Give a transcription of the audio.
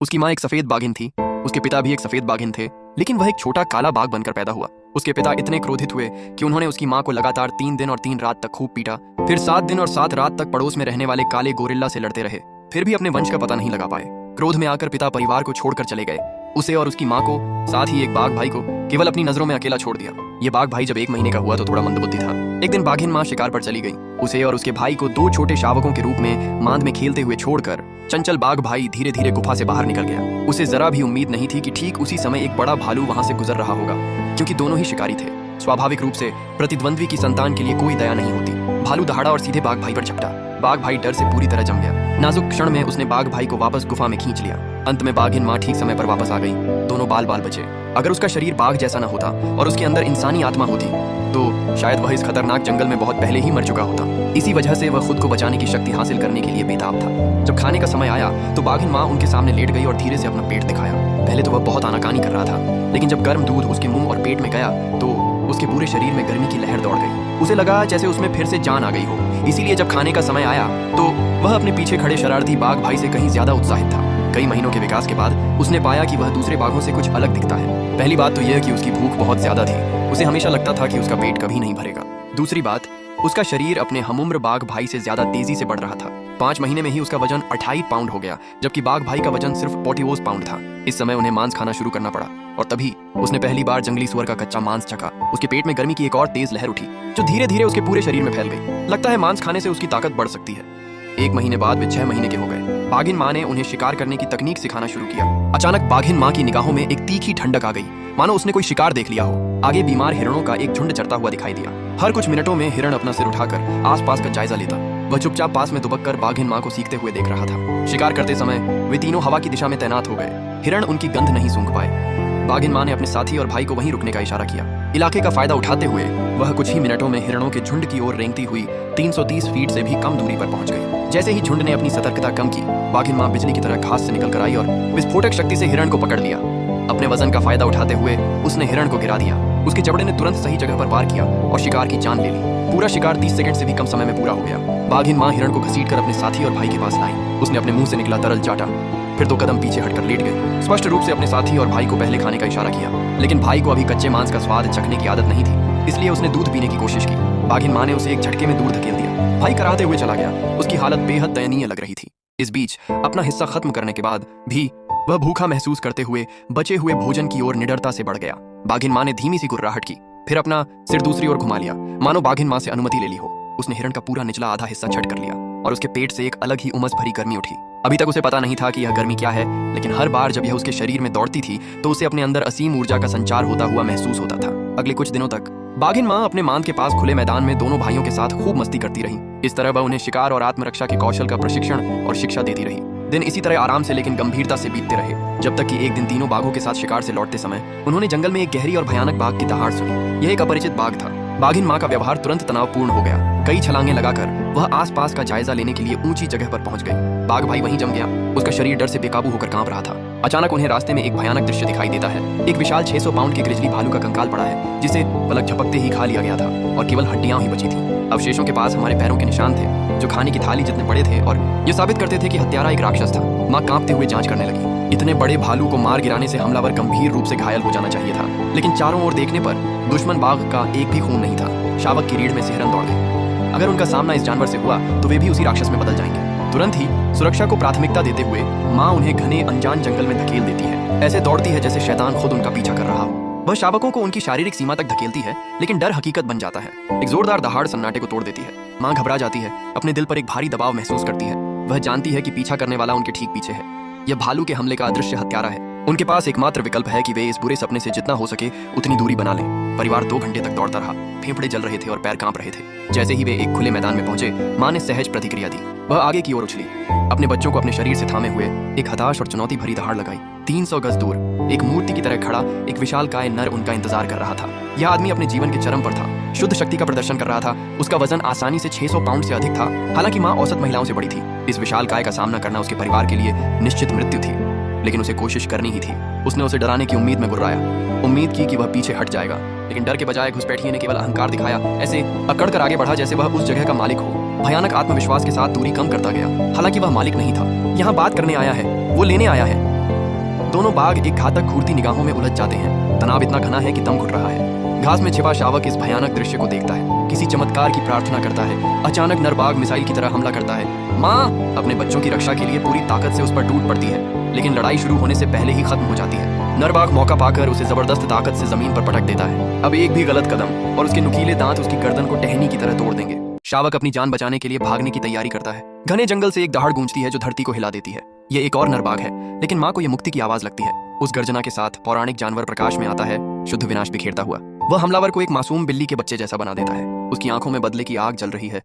उसकी माँ एक सफेद बाघिन थी, उसके पिता भी एक सफेद बाघिन थे, लेकिन वह एक छोटा काला बाघ बनकर पैदा हुआ। उसके पिता इतने क्रोधित हुए कि उन्होंने उसकी माँ को लगातार 3 दिन और 3 रात तक खूब पीटा। फिर 7 दिन और 7 रात तक पड़ोस में रहने वाले काले गोरिल्ला से लड़ते रहे, फिर भी अपने वंश का पता नहीं लगा पाए। क्रोध में आकर पिता परिवार को छोड़कर चले गए, उसे और उसकी माँ को, साथ ही एक बाघ भाई को केवल अपनी नजरों में अकेला छोड़ दिया। ये बाघ भाई जब 1 महीने का हुआ तो थोड़ा मंदबुद्धि था। एक दिन बाघिन माँ शिकार पर चली गई। उसे और उसके भाई को 2 छोटे शावकों के रूप में मांद में खेलते हुए छोड़कर चंचल बाघ भाई धीरे धीरे गुफा से बाहर निकल गया। उसे जरा भी उम्मीद नहीं थी कि ठीक उसी समय एक बड़ा भालू वहां से गुजर रहा होगा, क्योंकि दोनों ही शिकारी थे। स्वाभाविक रूप से प्रतिद्वंद्वी की संतान के लिए कोई दया नहीं होती। भालू दहाड़ा और सीधे बाघ भाई पर झपटा। बाघ भाई डर से पूरी तरह जम गया। नाजुक क्षण में उसने बाघ भाई को वापस गुफा में खींच लिया। अंत में बाघिन माँ ठीक समय पर वापस आ गई। दोनों बाल बाल बचे। अगर उसका शरीर बाघ जैसा न होता और उसके अंदर इंसानी आत्मा होती तो शायद वह इस खतरनाक जंगल में बहुत पहले ही मर चुका होता। इसी वजह से वह खुद को बचाने की शक्ति हासिल करने के लिए बेताब था। जब खाने का समय आया तो बाघिन माँ उनके सामने लेट गई और धीरे से अपना पेट दिखाया। पहले तो वह बहुत आनाकानी कर रहा था, लेकिन जब गर्म दूध उसके मुंह और पेट में गया तो उसके पूरे शरीर में गर्मी की लहर दौड़ गई। उसे लगा जैसे उसमें फिर से जान आ गई हो। इसीलिए जब खाने का समय आया तो वह अपने पीछे खड़े शरारती बाघ भाई से कहीं ज्यादा उत्साहित था। कई महीनों के विकास के बाद उसने पाया कि वह दूसरे बाघों से कुछ अलग दिखता है। पहली बात तो यह कि उसकी भूख बहुत ज्यादा थी। उसे हमेशा लगता था कि उसका पेट कभी नहीं भरेगा। दूसरी बात, उसका शरीर अपने हमउम्र बाघ भाई से ज्यादा तेजी से बढ़ रहा था। 5 महीने में ही उसका वजन 28 पाउंड हो गया, जबकि बाघ भाई का वजन सिर्फ 40 पाउंड था। इस समय उन्हें मांस खाना शुरू करना पड़ा और तभी उसने पहली बार जंगली सुअर का कच्चा मांस चखा। उसके पेट में गर्मी की एक और तेज लहर उठी, जो धीरे धीरे उसके पूरे शरीर में फैल गई। लगता है मांस खाने से उसकी ताकत बढ़ सकती है। 1 महीने बाद वे 6 महीने के हो गए। बाघिन माँ ने उन्हें शिकार करने की तकनीक सिखाना शुरू किया। अचानक बाघिन माँ की निगाहों में एक तीखी ठंडक आ गई, मानो उसने कोई शिकार देख लिया हो। आगे बीमार हिरणों का एक झुंड चरता हुआ दिखाई दिया। हर कुछ मिनटों में हिरण अपना सिर उठाकर आसपास का जायजा लेता। वह चुपचाप पास में दुबक कर बाघिन माँ को सीखते हुए देख रहा था। शिकार करते समय वे तीनों हवा की दिशा में तैनात हो गए। हिरण उनकी गंध नहीं सूंघ पाए। बाघिन माँ ने अपने साथी और भाई को वहीं रुकने का इशारा किया। इलाके का फायदा उठाते हुए वह कुछ ही मिनटों में हिरणों के झुंड की ओर रेंगती हुई 330 फीट से भी कम दूरी पर पहुंच गई। जैसे ही झुंड ने अपनी सतर्कता कम की, बाघिन माँ बिजली की तरह घास से निकल कर आई और विस्फोटक शक्ति से हिरण को पकड़ लिया। अपने वजन का फायदा उठाते हुए उसने हिरण को गिरा दिया। उसके जबड़े ने तुरंत सही जगह पर वार किया और शिकार की जान ले ली। पूरा शिकार 30 सेकंड से भी कम समय में पूरा हो गया। बाघिन माँ हिरण को घसीटकर अपने साथी और भाई के पास लाई। उसने अपने मुंह से निकला तरल चाटा, फिर 2 कदम पीछे हटकर लेट गई। स्पष्ट रूप से अपने साथी और भाई को पहले खाने का इशारा किया, लेकिन भाई को अभी कच्चे मांस का स्वाद चखने की आदत नहीं थी, इसलिए उसने दूध पीने की कोशिश की। बाघिन माँ ने उसे एक झटके में दूर धकेल दिया। भाई कराहते हुए चला गया। उसकी हालत बेहद दयनीय लग रही थी। इस बीच अपना हिस्सा खत्म करने के बाद भी वह भूखा महसूस करते हुए बचे हुए भोजन की ओर निडरता से बढ़ गया। बाघिन माँ ने धीमी सी गुर्राहट की, फिर अपना सिर दूसरी ओर घुमा लिया, मानो बाघिन माँ से अनुमति ले ली हो। उसने हिरण का पूरा निचला आधा हिस्सा छट कर लिया और उसके पेट से एक अलग ही उमस भरी गर्मी उठी। अभी तक उसे पता नहीं था कि यह गर्मी क्या है, लेकिन हर बार जब यह उसके शरीर में दौड़ती थी तो उसे अपने अंदर असीम ऊर्जा का संचार होता हुआ महसूस होता था। अगले कुछ दिनों तक बाघिन माँ अपने मांद के पास खुले मैदान में दोनों भाइयों के साथ खूब मस्ती करती रही। इस तरह वह उन्हें शिकार और आत्मरक्षा के कौशल का प्रशिक्षण और शिक्षा देती रही। दिन इसी तरह आराम से लेकिन गंभीरता से बीतते रहे, जब तक कि एक दिन तीनों बाघों के साथ शिकार से लौटते समय उन्होंने जंगल में एक गहरी और भयानक बाघ की दहाड़ सुनी। यह एक अपरिचित बाघ था। बाघिन माँ का व्यवहार तुरंत तनावपूर्ण हो गया। कई छलांगे लगाकर वह आसपास का जायजा लेने के लिए ऊंची जगह पर पहुंच गई। बाघ भाई वहीं जम गया। उसका शरीर डर से बेकाबू होकर कांप रहा था। अचानक उन्हें रास्ते में एक भयानक दृश्य दिखाई देता है। एक विशाल 600 पाउंड के ग्रिजली भालू का कंकाल पड़ा है, जिसे पलक झपकते ही खा लिया गया था और केवल हड्डियां ही बची थी। अवशेषों के पास हमारे पैरों के निशान थे, जो खाने की थाली जितने बड़े थे, और ये साबित करते थे कि हत्यारा एक राक्षस था। माँ कांपते हुए जांच करने लगी। इतने बड़े भालू को मार गिराने से हमलावर गंभीर रूप से घायल हो जाना चाहिए था, लेकिन चारों ओर देखने पर दुश्मन बाघ का एक भी खून नहीं था। शावक की रीढ़ में से हिरण दौड़ गए। अगर उनका सामना इस जानवर से हुआ तो वे भी उसी राक्षस में बदल जाएंगे। तुरंत ही सुरक्षा को प्राथमिकता देते हुए माँ उन्हें घने अनजान जंगल में धकेल देती है। ऐसे दौड़ती है जैसे शैतान खुद उनका पीछा कर रहा हो। वह शावकों को उनकी शारीरिक सीमा तक धकेलती है, लेकिन डर हकीकत बन जाता है। एक जोरदार दहाड़ सन्नाटे को तोड़ देती है। माँ घबरा जाती है, अपने दिल पर एक भारी दबाव महसूस करती है। वह जानती है कि पीछा करने वाला उनके ठीक पीछे है। यह भालू के हमले का अदृश्य हत्यारा है। उनके पास एकमात्र विकल्प है कि वे इस बुरे सपने से जितना हो सके उतनी दूरी बना लें। परिवार 2 घंटे तक दौड़ता रहा। फेफड़े जल रहे थे और पैर कांप रहे थे। जैसे ही वे एक खुले मैदान में पहुंचे, माँ ने सहज प्रतिक्रिया दी। वह आगे की ओर उछली, अपने बच्चों को अपने शरीर से थामे हुए एक हताश और चुनौती भरी दहाड़ लगाई। 300 गज दूर एक मूर्ति की तरह खड़ा एक विशालकाय नर उनका इंतजार कर रहा था। यह आदमी अपने जीवन के चरम पर था। शुद्ध शक्ति का प्रदर्शन कर रहा था। उसका वजन आसानी से 600 पाउंड से अधिक था। हालांकि माँ औसत महिलाओं से बड़ी थी। इस विशालकाय का सामना करना उसके परिवार के लिए निश्चित मृत्यु थी, लेकिन उसे कोशिश करनी ही थी। उसने उसे डराने की उम्मीद में गुर्राया। उम्मीद की कि वह पीछे हट जाएगा, लेकिन डर के बजाय घुसपैठिए ने केवल अहंकार दिखाया। ऐसे अकड़ कर आगे बढ़ा जैसे वह उस जगह का मालिक हो। भयानक आत्मविश्वास के साथ दूरी कम करता गया। हालांकि वह मालिक नहीं था। यहाँ बात करने आया है, वो लेने आया है। दोनों बाघ एक घातक घूरती निगाहों में उलझ जाते हैं। तनाव इतना घना है कि दम घुट रहा है। घास में छिपा शावक इस भयानक दृश्य को देखता है, किसी चमत्कार की प्रार्थना करता है। अचानक नर बाघ मिसाइल की तरह हमला करता है। माँ अपने बच्चों की रक्षा के लिए पूरी ताकत से उस पर टूट पड़ती है, लेकिन लड़ाई शुरू होने से पहले ही खत्म हो जाती है। नर बाघ मौका पाकर उसे जबरदस्त ताकत से जमीन पर पटक देता है। अब एक भी गलत कदम और उसके नुकीले दांत उसकी गर्दन को टहनी की तरह तोड़ देंगे। शावक अपनी जान बचाने के लिए भागने की तैयारी करता है। घने जंगल से एक दहाड़ गूंजती है जो धरती को हिला देती है। ये एक और नर बाघ है, लेकिन माँ को यह मुक्ति की आवाज लगती है। उस गर्जना के साथ पौराणिक जानवर प्रकाश में आता है, शुद्ध विनाश बिखेरता हुआ। वह हमलावर को एक मासूम बिल्ली के बच्चे जैसा बना देता है। उसकी आंखों में बदले की आग जल रही है।